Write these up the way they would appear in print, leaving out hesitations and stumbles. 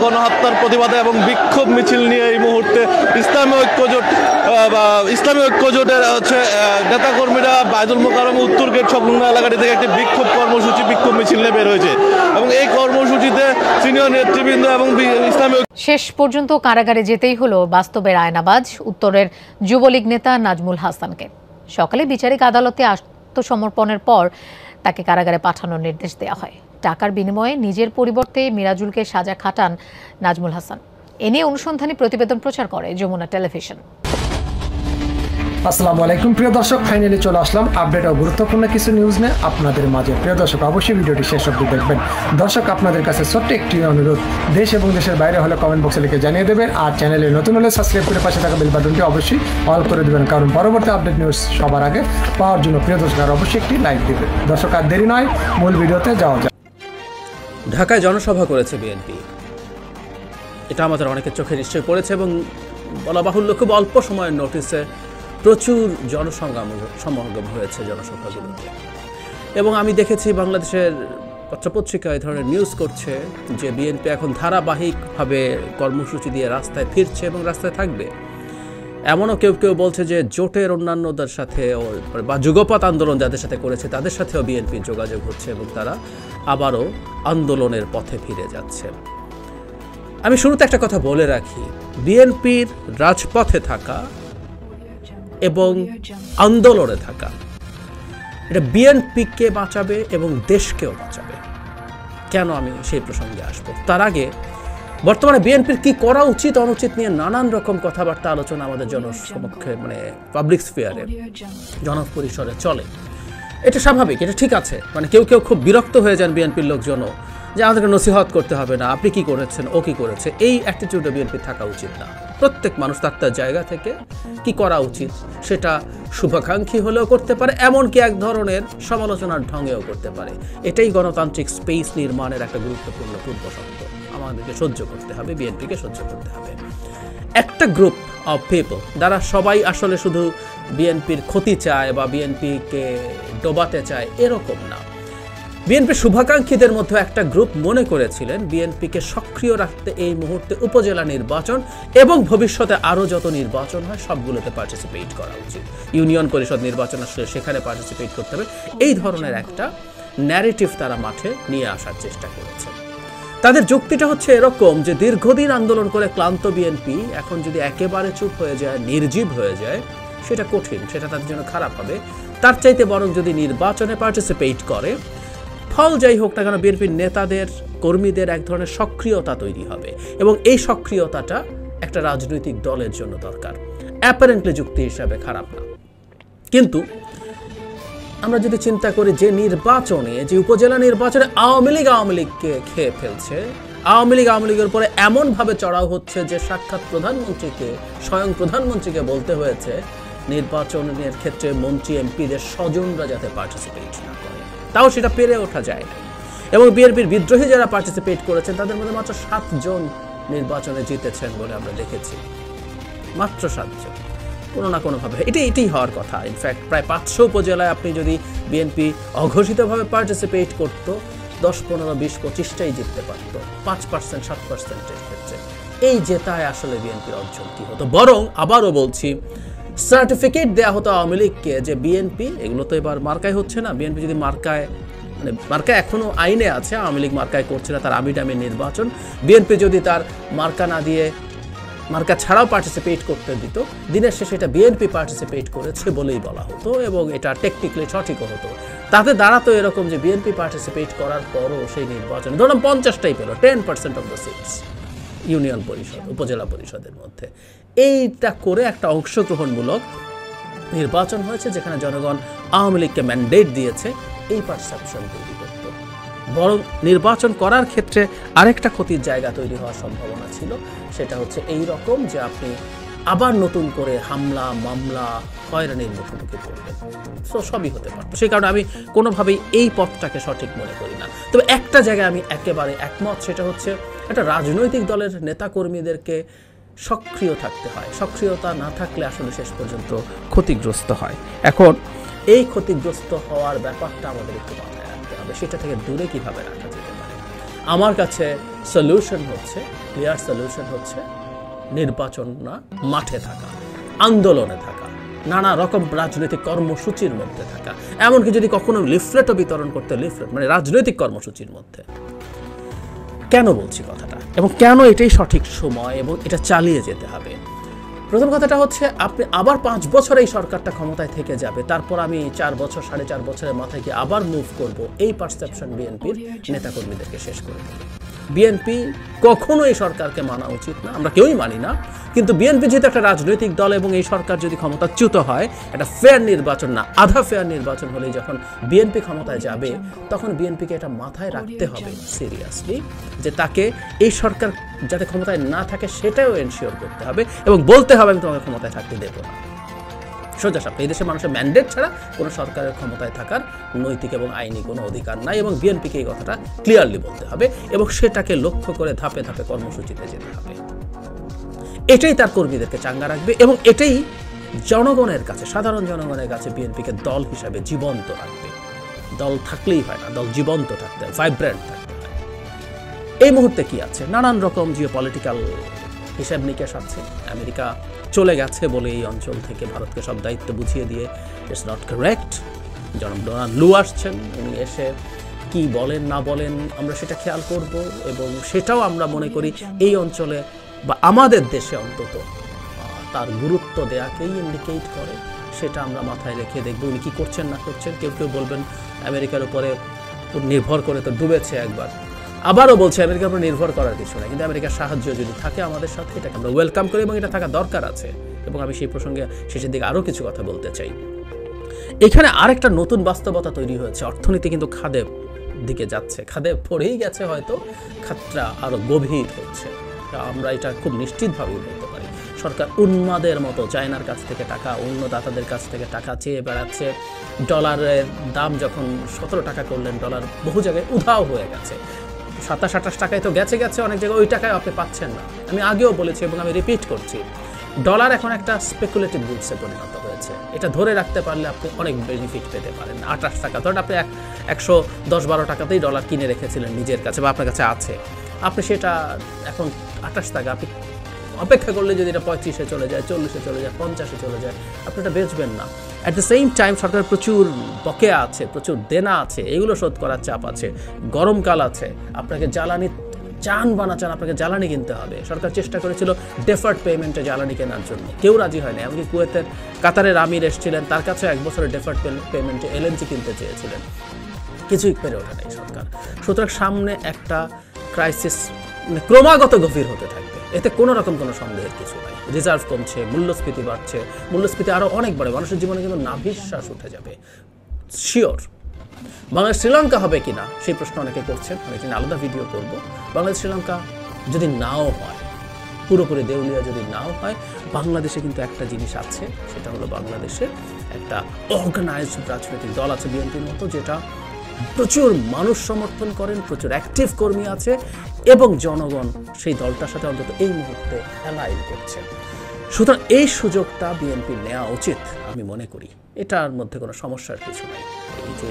গণহত্যার প্রতিবাদে এবং বিক্ষোভ মিছিল নিয়ে এই মুহূর্তে ইসলামী ঐক্যজোটের নেতাকর্মীরা বায়তুল মোকাররম উত্তর গেট সংলগ্ন এলাকাটি থেকে একটি বিক্ষোভ মিছিল নিয়ে বের হয়েছে এবং এই কর্মসূচিতে সিনিয়র নেতৃবৃন্দ এবং ইসলামী শেষ পর্যন্ত কারাগারে যেতেই হলো বাস্তবের আয়নাবাজ উত্তরের যুবলীগ নেতা নাজমুল হাসানকে। সকালে বিচারিক আদালতে আত্মসমর্পণের পর তাকে কারাগারে পাঠানোর নির্দেশ দেওয়া হয়। টাকার বিনিময়ে নিজের পরিবর্তে মিরাজুলকে সাজা খাটান নাজমুল হাসান। এ নিয়ে অনুসন্ধানী প্রতিবেদন প্রচার করে যমুনা টেলিভিশন। আসসালামু আলাইকুম প্রিয় দর্শক, ফাইনালি চলে আসলাম আপডেট ও গুরুত্বপূর্ণ কিছু নিউজ নিয়ে আপনাদের মাঝে। প্রিয় দর্শক, অবশ্যই ভিডিওটি শেষ অবধি দেখবেন। দর্শক, আপনাদের কাছে ছোট্ট একটি অনুরোধ, দেশ এবং দেশের বাইরে হলে কমেন্ট বক্সে লিখে জানিয়ে দেবেন, আর চ্যানেলে নতুন হলে সাবস্ক্রাইব করে পাশে থাকা বেল বাটনটি অবশ্যই অল করে দেবেন, কারণ পরবর্তী আপডেট নিউজ সবার আগে পাওয়ার জন্য প্রিয় দর্শক আর অবশ্যই একটি লাইক দেবেন। দর্শক, আর দেরি নয়, মূল ভিডিওতে যাওয়া যাক। ঢাকায় জনসভা করেছে বিএনপি, এটা আমাদের অনেকের চোখে নিশ্চয়ই পড়েছে এবং বলা বাহুল্য খুব অল্প সময়ের নোটিসে প্রচুর জনসমাগম হয়েছে জনসভাগুলোতে। এবং আমি দেখেছি বাংলাদেশের পত্রপত্রিকা এই ধরনের নিউজ করছে যে বিএনপি এখন ধারাবাহিকভাবে কর্মসূচি দিয়ে রাস্তায় ফিরছে এবং রাস্তায় থাকবে। এমনও কেউ কেউ বলছে যে জোটের অন্যান্যদের সাথে বা যুগপৎ আন্দোলন যাদের সাথে করেছে তাদের সাথেও বিএনপির যোগাযোগ হচ্ছে এবং তারা আবারও আন্দোলনের পথে ফিরে যাচ্ছে। আমি শুরুতে একটা কথা বলে রাখি, বিএনপির রাজপথে থাকা এবং আন্দোলনে থাকা এটা বিএনপিকে বাঁচাবে এবং দেশকেও বাঁচাবে। কেন আমি সেই প্রসঙ্গে আসবো, তার আগে বর্তমানে বিএনপির কি করা উচিত অনুচিত নিয়ে নানান রকম কথাবার্তা আলোচনা আমাদের জনসমক্ষে পাবলিক স্ফিয়ারে জনপরিসরে চলে। এটা স্বাভাবিক, এটা ঠিক আছে। কেউ কেউ খুব বিরক্ত হয়ে যান বিএনপির লোকজনও, যে আমাদেরকে নসিহত করতে হবে না, আপনি কি করেছেন ও কি করেছে, এই অ্যাটিটিউডে বিএনপি থাকা উচিত না। প্রত্যেক মানুষ তার তার জায়গা থেকে কি করা উচিত সেটা শুভাকাঙ্ক্ষী হলেও করতে পারে, এমনকি এক ধরনের সমালোচনার ঢঙ্গেও করতে পারে। এটাই গণতান্ত্রিক স্পেস নির্মাণের একটা গুরুত্বপূর্ণ পূর্বশর্ত। আমাদেরকে সহ্য করতে হবে, বিএনপিকে সহ্য করতে হবে। একটা গ্রুপ অফ পিপল যারা সবাই আসলে শুধু বিএনপির ক্ষতি চায় বা বিএনপিকে ডোবাতে চায় এরকম না। বিএনপির শুভাকাঙ্ক্ষীদের মধ্যে একটা গ্রুপ মনে করেছিলেন বিএনপিকে সক্রিয় রাখতে এই মুহূর্তে উপজেলা নির্বাচন এবং ভবিষ্যতে আরও যত নির্বাচন হয় সবগুলোতে পার্টিসিপেট করা উচিত। ইউনিয়ন পরিষদ নির্বাচন আসলে সেখানে পার্টিসিপেট করতে হবে, এই ধরনের একটা ন্যারেটিভ তারা মাঠে নিয়ে আসার চেষ্টা করেছে। তাদের যুক্তিটা হচ্ছে এরকম যে দীর্ঘদিন আন্দোলন করে ক্লান্ত বিএনপি এখন যদি একেবারে চুপ হয়ে যায়, নির্জীব হয়ে যায়, সেটা কঠিন, সেটা তাদের জন্য খারাপ হবে। তার চাইতে বরং যদি নির্বাচনে পার্টিসিপেট করে, ফল যাই হোক না কেন বিএনপির নেতাদের কর্মীদের এক ধরনের সক্রিয়তা তৈরি হবে এবং এই সক্রিয়তাটা একটা রাজনৈতিক দলের জন্য দরকার। অ্যাপারেন্টলি যুক্তি হিসাবে খারাপ না, কিন্তু আমরা যদি চিন্তা করি যে নির্বাচনে, যে উপজেলা নির্বাচনে আওয়ামী লীগকে খেয়ে ফেলছে, আওয়ামী লীগের উপরে এমনভাবে চড়াও হচ্ছে যে সাক্ষাৎ স্বয়ং প্রধানমন্ত্রীকে বলতে হয়েছে নির্বাচনের ক্ষেত্রে মন্ত্রী এমপিদের স্বজনরা যাতে পার্টিসিপেট না করে, তাও সেটা পেরে ওঠা যায় না। এবং বিএনপির বিদ্রোহী যারা পার্টিসিপেট করেছেন তাদের মধ্যে মাত্র 7 জন নির্বাচনে জিতেছেন বলে আমরা দেখেছি, মাত্র 7 জন। কোনো না কোনোভাবে এটাই হওয়ার কথা। ইনফ্যাক্ট প্রায় 500 উপজেলায় আপনি যদি বিএনপি অঘোষিতভাবে পার্টিসিপেট করত, 10, 15, 20, 25টাই জিততে পারত 5%, 7%-এর ক্ষেত্রে। এই জেতায় আসলে বিএনপির অর্জন কি হতো? বরং আবারও বলছি, সার্টিফিকেট দেওয়া হতো আওয়ামী লীগকে যে বিএনপি, এগুলো তো এবার মার্কায় হচ্ছে না, বিএনপি যদি মার্কায় এখনো আইনে আছে, আওয়ামী লীগ মার্কায় করছে না, তার আমিডামি নির্বাচন, বিএনপি যদি তার মার্কা না দিয়ে মার্কা ছাড়াও পার্টিসিপেট করতে দিত, দিনের শেষে এটা বিএনপি পার্টিসিপেট করেছে বলেই বলা হতো এবং এটা টেকনিক্যালি সঠিকও হতো। তাতে দাঁড়াতো এরকম যে বিএনপি পার্টিসিপেট করার পরও সেই নির্বাচনে ধরুন 50টাই পেল, 10% অফ দ্য সিটস ইউনিয়ন পরিষদ, উপজেলা পরিষদের মধ্যে। এইটা করে একটা অংশগ্রহণমূলক নির্বাচন হয়েছে যেখানে জনগণ আওয়ামী লীগকে ম্যান্ডেট দিয়েছে, এই পারসেপশন তৈরি করত। বরং নির্বাচন করার ক্ষেত্রে আরেকটা ক্ষতির জায়গা তৈরি হওয়ার সম্ভাবনা ছিল, সেটা হচ্ছে এই রকম যে আপনি আবার নতুন করে হামলা, মামলা, হয়রানির মুখোমুখি করবেন। সবই হতে পারত। সেই কারণে আমি কোনোভাবেই এই পথটাকে সঠিক মনে করি না। তবে একটা জায়গায় আমি একেবারে একমত, সেটা হচ্ছে একটা রাজনৈতিক দলের নেতাকর্মীদেরকে সক্রিয় থাকতে হয়। সক্রিয়তা না থাকলে আসলে শেষ পর্যন্ত ক্ষতিগ্রস্ত হয়। এখন এই ক্ষতিগ্রস্ত হওয়ার ব্যাপারটা আমাদের একটু মাথায় রাখতে হবে, সেটা থেকে দূরে কিভাবে রাখা যেতে পারে। আমার কাছে সলিউশন হচ্ছে, ক্লিয়ার সলিউশন হচ্ছে নির্বাচন না, মাঠে থাকা, আন্দোলনে থাকা, নানা রকম রাজনৈতিক কর্মসূচির মধ্যে থাকা, এমনকি যদি কখনো লিফলেটও বিতরণ করতে, লিফলেট মানে রাজনৈতিক কর্মসূচির মধ্যে। কেন বলছি কথাটা এবং কেন এটাই সঠিক সময় এবং এটা চালিয়ে যেতে হবে? প্রথম কথাটা হচ্ছে, আপনি আবার 5 বছর এই সরকারটা ক্ষমতায় থেকে যাবে, তারপর আমি 4 বছর 4.5 বছরের মাথায় গিয়ে আবার মুভ করব, এই পারসেপশন বিএনপির নেতাকর্মীদেরকে শেষ করে দেবে। বিএনপি কখনো এই সরকারকে মানা উচিত না, আমরা কেউই মানি না, কিন্তু বিএনপি যেহেতু একটা রাজনৈতিক দল এবং এই সরকার যদি ক্ষমতাচ্যুত হয়, একটা ফেয়ার নির্বাচন না, আধা ফেয়ার নির্বাচন হলেই যখন বিএনপি ক্ষমতায় যাবে, তখন বিএনপিকে এটা মাথায় রাখতে হবে সিরিয়াসলি, যে তাকে এই সরকার যাতে ক্ষমতায় না থাকে সেটাও এনশিওর করতে হবে এবং বলতে হবে আমি তোমাকে ক্ষমতায় থাকতে দেবো না। সোজা সাপটা, এই দেশের মানুষের ম্যান্ডেট ছাড়া কোনো সরকারের ক্ষমতায় থাকার নৈতিক এবং আইনি কোনো অধিকার নাই এবং বিএনপিকে এই কথাটা ক্লিয়ারলি বলতে হবে এবং সেটাকে লক্ষ্য করে ধাপে ধাপে কর্মসূচিতে যেতে হবে। এটাই তার কর্মীদেরকে চাঙ্গা রাখবে এবং এটাই জনগণের কাছে, সাধারণ জনগণের কাছে বিএনপিকে দল হিসাবে জীবন্ত রাখবে। দল থাকলেই হয় না, দল জীবন্ত থাকতে হয়, ভাইব্রেন্ট থাকতে হয়। এই মুহূর্তে কি আছে? নানান রকম জিওপলিটিক্যাল হিসাব নিকেশ আছে। আমেরিকা চলে গেছে বলে এই অঞ্চল থেকে ভারতকে সব দায়িত্ব বুঝিয়ে দিয়ে, ইটস নট কারেক্ট। জনাব ডোনাল্ড লু আসছেন, উনি এসে কি বলেন না বলেন আমরা সেটা খেয়াল করব এবং সেটাও আমরা মনে করি এই অঞ্চলে বা আমাদের দেশে অন্তত তার গুরুত্ব দেয়াকেই ইন্ডিকেট করে। সেটা আমরা মাথায় রেখে দেখব উনি কী করছেন না করছেন। কেউ কেউ বলবেন আমেরিকার উপরে নির্ভর করে তো ডুবেছে একবার, আবারও বলছে আমেরিকার উপর নির্ভর করার কিছু না, কিন্তু আমেরিকার সাহায্য যদি থাকে আমাদের সাথে, এটাকে আমরা ওয়েলকাম করি এবং এটা থাকা দরকার আছে। এবং আমি সেই প্রসঙ্গে শেষের দিকে আরও কিছু কথা বলতে চাই। এখানে আরেকটা নতুন বাস্তবতা তৈরি হয়েছে, অর্থনীতি কিন্তু খাদে দিকে যাচ্ছে, খাদে পড়েই গেছে, হয়তো খাতটা আরও গভীর হচ্ছে, আমরা এটা খুব নিশ্চিতভাবেই বলতে পারি। সরকার উন্মাদের মতো চায়নার কাছ থেকে টাকা, অন্য দাতাদের কাছ থেকে টাকা চেয়ে বেড়াচ্ছে। ডলারের দাম যখন 17 টাকা করলেন, ডলার বহু জায়গায় উধাও হয়ে গেছে, 27-28 টাকায় তো গেছে, অনেক জায়গায় ওই টাকায় আপনি পাচ্ছেন না। আমি আগেও বলেছি এবং আমি রিপিট করছি, ডলার এখন একটা স্পেকুলেটিভ গুডসে পরিণত হয়েছে। এটা ধরে রাখতে পারলে আপনি অনেক বেনিফিট পেতে পারেন। 28 টাকা ধরেন আপনি 110-12 টাকাতেই ডলার কিনে রেখেছিলেন নিজের কাছে বা আপনার কাছে আছে, আপনি সেটা এখন 28 টাকা, আপনি অপেক্ষা করলে যদি এটা 35-এ চলে যায়, 40-এ চলে যায়, 50-এ চলে যায়, আপনি এটা বেচবেন না। অ্যাট দ্য সেম টাইম সরকারের প্রচুর বকেয়া আছে, প্রচুর দেনা আছে, এগুলো শোধ করার চাপ আছে, গরমকাল আছে, আপনাকে জ্বালানি চান বানাচান আপনাকে জ্বালানি কিনতে হবে। সরকার চেষ্টা করেছিল ডেফার্ড পেমেন্টে জ্বালানি কেনার জন্য, কেউ রাজি হয়নি। এমনকি কুয়েতের কাতারের আমির এসেছিলেন, তার কাছে 1 বছরের ডেফার্ড পেমেন্টে এলএনজি কিনতে চেয়েছিলেন, কিছুই পেরে ওঠে নাই সরকার। সুতরাং সামনে একটা ক্রাইসিস ক্রমাগত গভীর হতে থাকবে, এতে কোনো রকম কোনো সন্দেহের কিছু নাই। রিজার্ভ কমছে, মূল্যস্ফীতি বাড়ছে, মূল্যস্ফীতি আরও অনেক বাড়ে, মানুষের জীবনে কিন্তু নাভিশ্বাস উঠে যাবে শিওর। বাংলাদেশ শ্রীলঙ্কা হবে কিনা সেই প্রশ্ন অনেকে করছেন, আমি এটা আলাদা ভিডিও করব। বাংলাদেশ শ্রীলঙ্কা যদি নাও হয়, পুরোপুরি দেউলিয়া যদি নাও হয়, বাংলাদেশে কিন্তু একটা জিনিস আছে, সেটা হলো বাংলাদেশে একটা অর্গানাইজড রাজনৈতিক দল আছে বিএনপির মতো, যেটা প্রচুর মানুষ সমর্থন করেন, প্রচুর অ্যাক্টিভ কর্মী আছে এবং জনগণ সেই দলটার সাথে অন্তত এই মুহূর্তে অ্যালাইন করছেন। সুতরাং এই সুযোগটা বিএনপি নেওয়া উচিত আমি মনে করি, এটার মধ্যে কোনো সমস্যার কিছু নাই। এই যে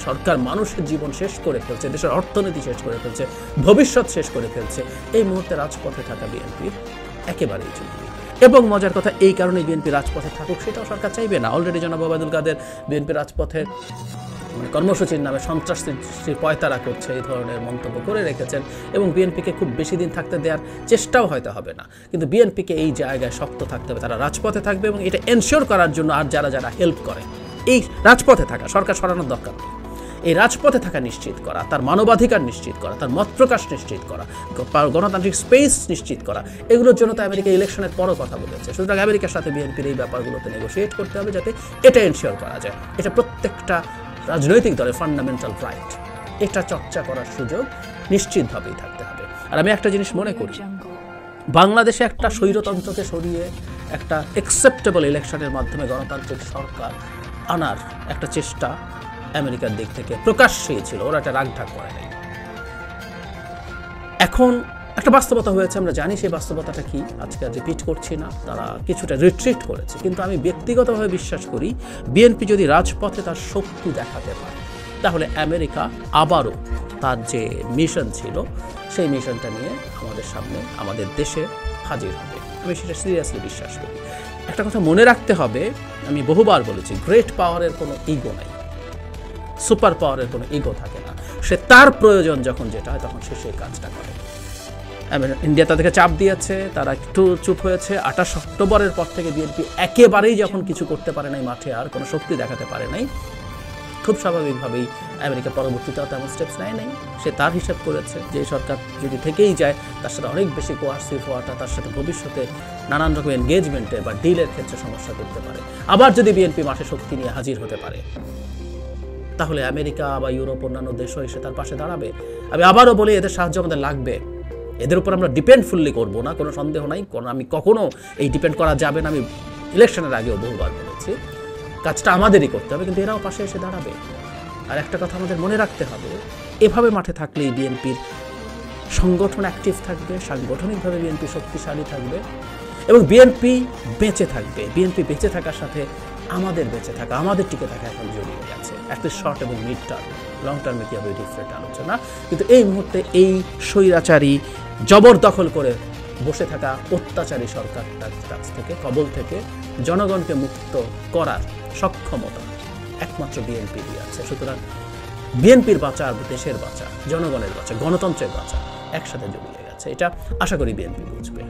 সরকার মানুষের জীবন শেষ করে ফেলছে, দেশের অর্থনীতি শেষ করে ফেলছে, ভবিষ্যৎ শেষ করে ফেলছে, এই মুহূর্তে রাজপথে থাকা বিএনপির একেবারেই জরুরি। এবং মজার কথা, এই কারণে বিএনপি রাজপথে থাকুক সেটাও সরকার চাইবে না। অলরেডি জনাব ওবায়দুল কাদের বিএনপি রাজপথে কর্মসূচির নামে সন্ত্রাসী পয়তারা করছে, এই ধরনের মন্তব্য করে রেখেছেন এবং বিএনপিকে খুব বেশি দিন থাকতে দেওয়ার চেষ্টাও হয়তো হবে না। কিন্তু বিএনপিকে এই জায়গায় শক্ত থাকতে হবে, তারা রাজপথে থাকবে এবং এটা এনশিওর করার জন্য আর যারা যারা হেল্প করে, এই রাজপথে থাকা, সরকার সরানোর দরকার নেই, এই রাজপথে থাকা নিশ্চিত করা, তার মানবাধিকার নিশ্চিত করা, তার মত প্রকাশ নিশ্চিত করা, গণতান্ত্রিক স্পেস নিশ্চিত করা, এগুলোর জন্য তো আমেরিকা ইলেকশনের পরও কথা বলেছে। সুতরাং আমেরিকার সাথে বিএনপির এই ব্যাপারগুলোতে নেগোশিয়েট করতে হবে যাতে এটা এনশিওর করা যায়। এটা প্রত্যেকটা রাজনৈতিক দলের ফান্ডামেন্টাল রাইট, এটা চর্চা করার সুযোগ নিশ্চিতভাবেই থাকতে হবে। আর আমি একটা জিনিস মনে করি, বাংলাদেশে একটা স্বৈরতন্ত্রকে সরিয়ে একটা অ্যাকসেপ্টেবল ইলেকশনের মাধ্যমে গণতান্ত্রিক সরকার আনার একটা চেষ্টা আমেরিকার দিক থেকে প্রকাশ্যেই ছিল, ওরা একটা রাগঢাক করে নাই। এখন একটা বাস্তবতা হয়েছে, আমরা জানি সেই বাস্তবতাটা কি, আজকে রিপিট করছি না, তারা কিছুটা রিট্রিট করেছে। কিন্তু আমি ব্যক্তিগতভাবে বিশ্বাস করি বিএনপি যদি রাজপথে তার শক্তি দেখাতে পারে, তাহলে আমেরিকা আবারও তার যে মিশন ছিল সেই মিশনটা নিয়ে আমাদের সামনে আমাদের দেশে হাজির হবে। আমি সেটা সিরিয়াসলি বিশ্বাস করি। একটা কথা মনে রাখতে হবে, আমি বহুবার বলেছি, গ্রেট পাওয়ারের কোনো ইগো নাই, সুপার পাওয়ারের কোনো ইগো থাকে না। সে তার প্রয়োজন যখন যেটা হয় তখন সে সেই কাজটা করে। ইন্ডিয়া তাদেরকে চাপ দিয়েছে, তারা একটু চুপ হয়েছে। 28 অক্টোবরের পর থেকে বিএনপি একেবারেই যখন কিছু করতে পারে নাই, মাঠে আর কোনো শক্তি দেখাতে পারে নাই, খুব স্বাভাবিকভাবেই আমেরিকা পরবর্তীতেও তেমন স্টেপস নেয় নাই। সে তার হিসাব করেছে যে সরকার যদি থেকেই যায় তার সাথে অনেক বেশি কোয়ার্সিভ হওয়াটা তার সাথে ভবিষ্যতে নানান রকম এনগেজমেন্টে বা ডিলের ক্ষেত্রে সমস্যা করতে পারে। আবার যদি বিএনপি মাঠে শক্তি নিয়ে হাজির হতে পারে তাহলে আমেরিকা বা ইউরোপ অন্যান্য দেশও এসে তার পাশে দাঁড়াবে। আমি আবারও বলি, এদের সাহায্য আমাদের লাগবে, এদের উপর আমরা ডিপেন্ড ফুললি করবো না, কোনো সন্দেহ নাই। আমি কখনো এই ডিপেন্ড করা যাবে না, আমি ইলেকশনের আগেও বহুবার বলেছি, কাজটা আমাদেরই করতে হবে, কিন্তু এরাও পাশে এসে দাঁড়াবে। আর একটা কথা আমাদের মনে রাখতে হবে, এভাবে মাঠে থাকলেই বিএনপির সংগঠন অ্যাক্টিভ থাকবে, সাংগঠনিকভাবে বিএনপি শক্তিশালী থাকবে এবং বিএনপি বেঁচে থাকবে। বিএনপি বেঁচে থাকার সাথে আমাদের বেঁচে থাকা, আমাদের টিকে থাকা এখন জড়িয়ে গেছে। একটা শর্ট এবং মিড টার্ম, লং টার্মে কি হবে ডিফারেন্ট আলোচনা, কিন্তু এই মুহূর্তে এই স্বৈরাচারী জবরদখল করে বসে থাকা অত্যাচারী সরকারটার কাছ থেকে, কবল থেকে জনগণকে মুক্ত করার সক্ষমতা একমাত্র বিএনপি দিয়ে আছে। সুতরাং বিএনপির বাঁচা, দেশের বাঁচা, জনগণের বাঁচা, গণতন্ত্রের বাঁচা একসাথে জড়িয়ে গেছে। এটা আশা করি বিএনপি বুঝবে।